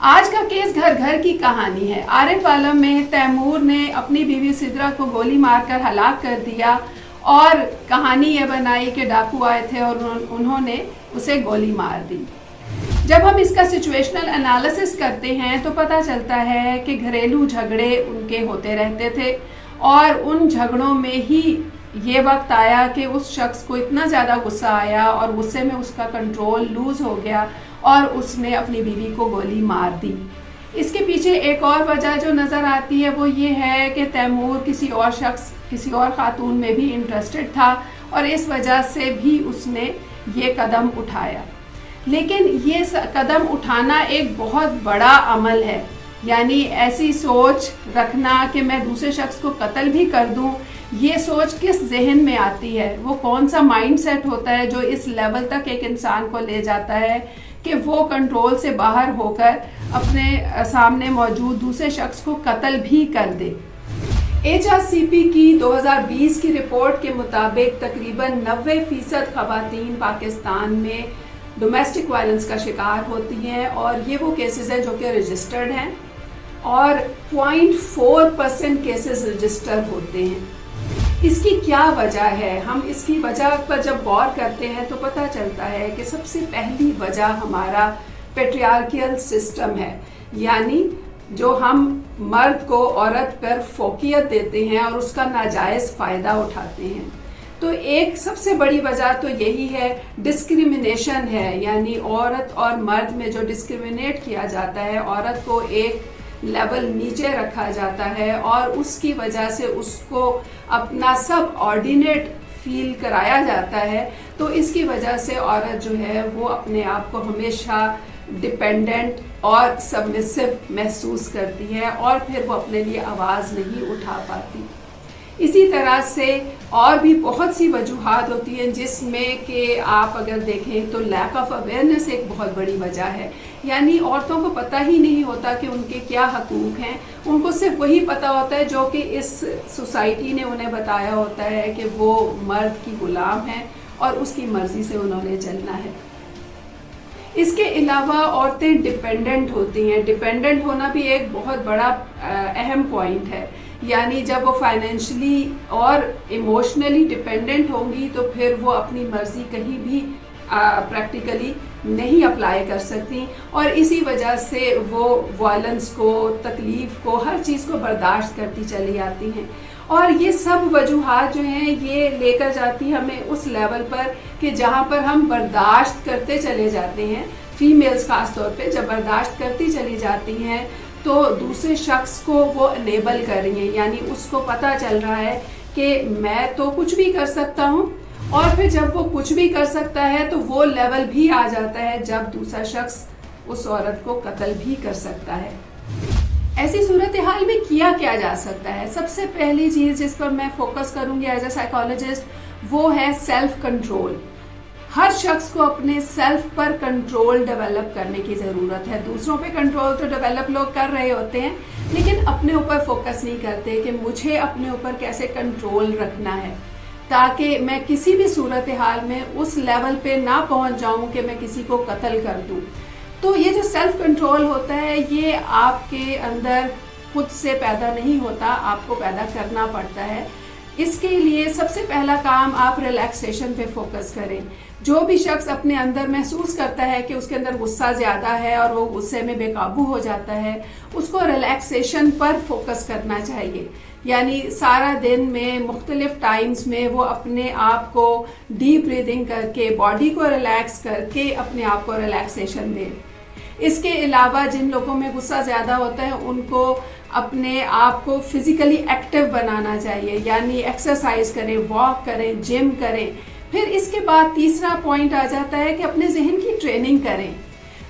آج کا کیس گھر گھر کی کہانی ہے۔ عارف عالم میں تیمور نے اپنی بیوی سدرہ کو گولی مار کر ہلاک کر دیا اور کہانی یہ بنائی کہ ڈاکو آئے تھے اور انہوں نے اسے گولی مار دی۔ جب ہم اس کا سچویشنل انالیسس کرتے ہیں تو پتہ چلتا ہے کہ گھریلو جھگڑے ان کے ہوتے رہتے تھے اور ان جھگڑوں میں ہی یہ وقت آیا کہ اس شخص کو اتنا زیادہ غصہ آیا اور غصے میں اس کا کنٹرول لوز ہو گیا اور اس نے اپنی بیوی کو گولی مار دی۔ اس کے پیچھے ایک اور وجہ جو نظر آتی ہے وہ یہ ہے کہ تیمور کسی اور شخص کسی اور خاتون میں بھی انٹرسٹڈ تھا اور اس وجہ سے بھی اس نے یہ قدم اٹھایا۔ لیکن یہ قدم اٹھانا ایک بہت بڑا عمل ہے، یعنی ایسی سوچ رکھنا کہ میں دوسرے شخص کو قتل بھی کر دوں، یہ سوچ کس ذہن میں آتی ہے؟ وہ کون سا مائنڈ سیٹ ہوتا ہے جو اس لیول تک ایک انسان کو لے جاتا ہے کہ وہ کنٹرول سے باہر ہو کر اپنے سامنے موجود دوسرے شخص کو قتل بھی کر دے؟ HRCP کی 2020 کی رپورٹ کے مطابق تقریباً 90% خواتین پاکستان میں ڈومیسٹک وائلنس کا شکار ہوتی ہیں اور یہ وہ کیسز ہیں جو کہ رجسٹرڈ ہیں اور 0.4% کیسز رجسٹر ہوتے ہیں۔ اس کی کیا وجہ ہے؟ ہم اس کی وجہ پر جب غور کرتے ہیں تو پتہ چلتا ہے کہ سب سے پہلی وجہ ہمارا پیٹریارکیل سسٹم ہے، یعنی جو ہم مرد کو عورت پر فوقیت دیتے ہیں اور اس کا ناجائز فائدہ اٹھاتے ہیں۔ تو ایک سب سے بڑی وجہ تو یہی ہے، ڈسکریمنیشن ہے، یعنی عورت اور مرد میں جو ڈسکریمنیٹ کیا جاتا ہے، عورت کو ایک لیول نیچے رکھا جاتا ہے اور اس کی وجہ سے اس کو اپنا سب آرڈینیٹ فیل کرایا جاتا ہے۔ تو اس کی وجہ سے عورت جو ہے وہ اپنے آپ کو ہمیشہ ڈپینڈنٹ اور سبمسو محسوس کرتی ہے اور پھر وہ اپنے لیے آواز نہیں اٹھا پاتی۔ اسی طرح سے اور بھی بہت سی وجوہات ہوتی ہیں جس میں کہ آپ اگر دیکھیں تو لیک آف اویئرنیس ایک بہت بڑی وجہ ہے، یعنی عورتوں کو پتہ ہی نہیں ہوتا کہ ان کے کیا حقوق ہیں، ان کو صرف وہی پتہ ہوتا ہے جو کہ اس سوسائٹی نے انہیں بتایا ہوتا ہے کہ وہ مرد کی غلام ہے اور اس کی مرضی سے انہوں نے چلنا ہے۔ اس کے علاوہ عورتیں ڈپینڈنٹ ہوتی ہیں، ڈپینڈنٹ ہونا بھی ایک بہت بڑا اہم پوائنٹ ہے، یعنی جب وہ فائنینشلی اور ایموشنلی ڈپینڈنٹ ہوں گی تو پھر وہ اپنی مرضی کہیں بھی پریکٹیکلی نہیں اپلائی کر سکتی اور اسی وجہ سے وہ وائلنس کو، تکلیف کو، ہر چیز کو برداشت کرتی چلی آتی ہیں۔ اور یہ سب وجوہات جو ہیں یہ لے کر جاتی ہمیں اس لیول پر کہ جہاں پر ہم برداشت کرتے چلے جاتے ہیں، فیمیلز خاص طور پہ جب برداشت کرتی چلی جاتی ہیں تو دوسرے شخص کو وہ انیبل کر رہی ہیں، یعنی اس کو پتہ چل رہا ہے کہ میں تو کچھ بھی کر سکتا ہوں، اور پھر جب وہ کچھ بھی کر سکتا ہے تو وہ لیول بھی آ جاتا ہے جب دوسرا شخص اس عورت کو قتل بھی کر سکتا ہے۔ ایسی صورتحال میں کیا جا سکتا ہے؟ سب سے پہلی چیز جس پر میں فوکس کروں گی ایز اے سائیکالوجسٹ وہ ہے سیلف کنٹرول۔ ہر شخص کو اپنے سیلف پر کنٹرول ڈیولپ کرنے کی ضرورت ہے۔ دوسروں پہ کنٹرول تو ڈیولپ لوگ کر رہے ہوتے ہیں لیکن اپنے اوپر فوکس نہیں کرتے کہ مجھے اپنے اوپر کیسے کنٹرول رکھنا ہے تاکہ میں کسی بھی صورتحال میں اس لیول پہ نہ پہنچ جاؤں کہ میں کسی کو قتل کر دوں۔ تو یہ جو سیلف کنٹرول ہوتا ہے یہ آپ کے اندر خود سے پیدا نہیں ہوتا، آپ کو پیدا کرنا پڑتا ہے۔ اس کے لیے سب سے پہلا کام آپ ریلیکسیشن پہ فوکس کریں۔ جو بھی شخص اپنے اندر محسوس کرتا ہے کہ اس کے اندر غصہ زیادہ ہے اور وہ غصے میں بے قابو ہو جاتا ہے، اس کو ریلیکسیشن پر فوکس کرنا چاہیے، یعنی سارا دن میں مختلف ٹائمز میں وہ اپنے آپ کو ڈیپ بریدنگ کر کے باڈی کو ریلیکس کر کے اپنے آپ کو ریلیکسیشن دیں۔ اس کے علاوہ جن لوگوں میں غصہ زیادہ ہوتا ہے ان کو اپنے آپ کو فزیکلی ایکٹیو بنانا چاہیے، یعنی ایکسرسائز کریں، واک کریں، جم کریں۔ پھر اس کے بعد تیسرا پوائنٹ آ جاتا ہے کہ اپنے ذہن کی ٹریننگ کریں۔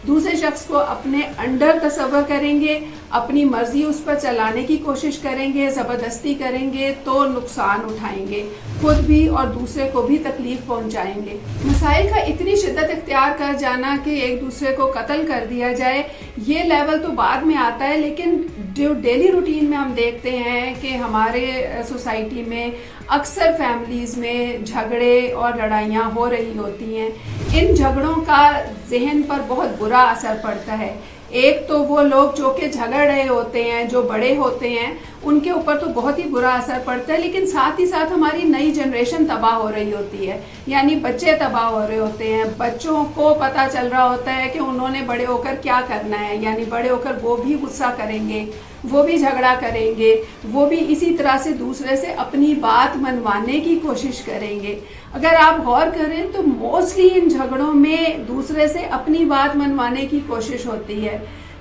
دوسرے شخص کو اپنے انڈر تصور کریں گے، اپنی مرضی اس پر چلانے کی کوشش کریں گے، زبردستی کریں گے تو نقصان اٹھائیں گے، خود بھی اور دوسرے کو بھی تکلیف پہنچائیں گے۔ مسائل کا اتنی شدت اختیار کر جانا کہ ایک دوسرے کو قتل کر دیا جائے، یہ لیول تو بعد میں آتا ہے، لیکن جو ڈیلی روٹین میں ہم دیکھتے ہیں کہ ہمارے سوسائٹی میں اکثر فیملیز میں جھگڑے اور لڑائیاں ہو رہی ہوتی ہیں۔ ان جھگڑوں کا ذہن پر بہت برا اثر پڑتا ہے، ایک تو وہ لوگ جو کہ جھگڑ رہے ہوتے ہیں، جو بڑے ہوتے ہیں، ان کے اوپر تو بہت ہی برا اثر پڑتا ہے، لیکن ساتھ ہی ساتھ ہماری نئی جنریشن تباہ ہو رہی ہوتی ہے، یعنی بچے تباہ ہو رہے ہوتے ہیں، بچوں کو پتہ چل رہا ہوتا ہے کہ انہوں نے بڑے ہو کر کیا کرنا ہے، یعنی بڑے ہو کر وہ بھی غصہ کریں گے، وہ بھی جھگڑا کریں گے، وہ بھی اسی طرح سے دوسرے سے اپنی بات منوانے کی کوشش کریں گے۔ اگر آپ غور کریں تو موسٹلی ان جھگڑوں میں دوسرے سے اپنی بات منوانے کی کوشش ہوتی ہے۔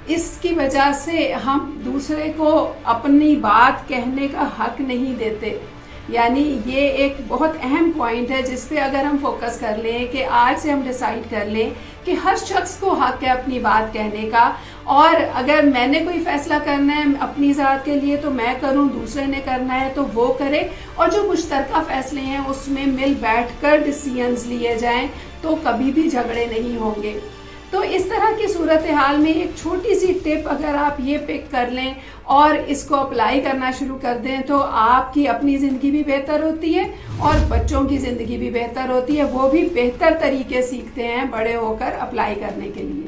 اس کی وجہ سے ہم دوسرے کو اپنی بات کہنے کا حق نہیں دیتے، یعنی یہ ایک بہت اہم پوائنٹ ہے جس پہ اگر ہم فوکس کر لیں کہ آج سے ہم ڈیسائیڈ کر لیں کہ ہر شخص کو حق ہے اپنی بات کہنے کا، اور اگر میں نے کوئی فیصلہ کرنا ہے اپنی ذات کے لیے تو میں کروں، دوسرے نے کرنا ہے تو وہ کرے، اور جو مشترکہ فیصلے ہیں اس میں مل بیٹھ کر ڈیسیژنز لیے جائیں تو کبھی بھی جھگڑے نہیں ہوں گے۔ تو اس طرح کی صورتحال میں ایک چھوٹی سی ٹپ اگر آپ یہ پک کر لیں اور اس کو اپلائی کرنا شروع کر دیں تو آپ کی اپنی زندگی بھی بہتر ہوتی ہے اور بچوں کی زندگی بھی بہتر ہوتی ہے، وہ بھی بہتر طریقے سیکھتے ہیں بڑے ہو کر اپلائی کرنے کے لیے۔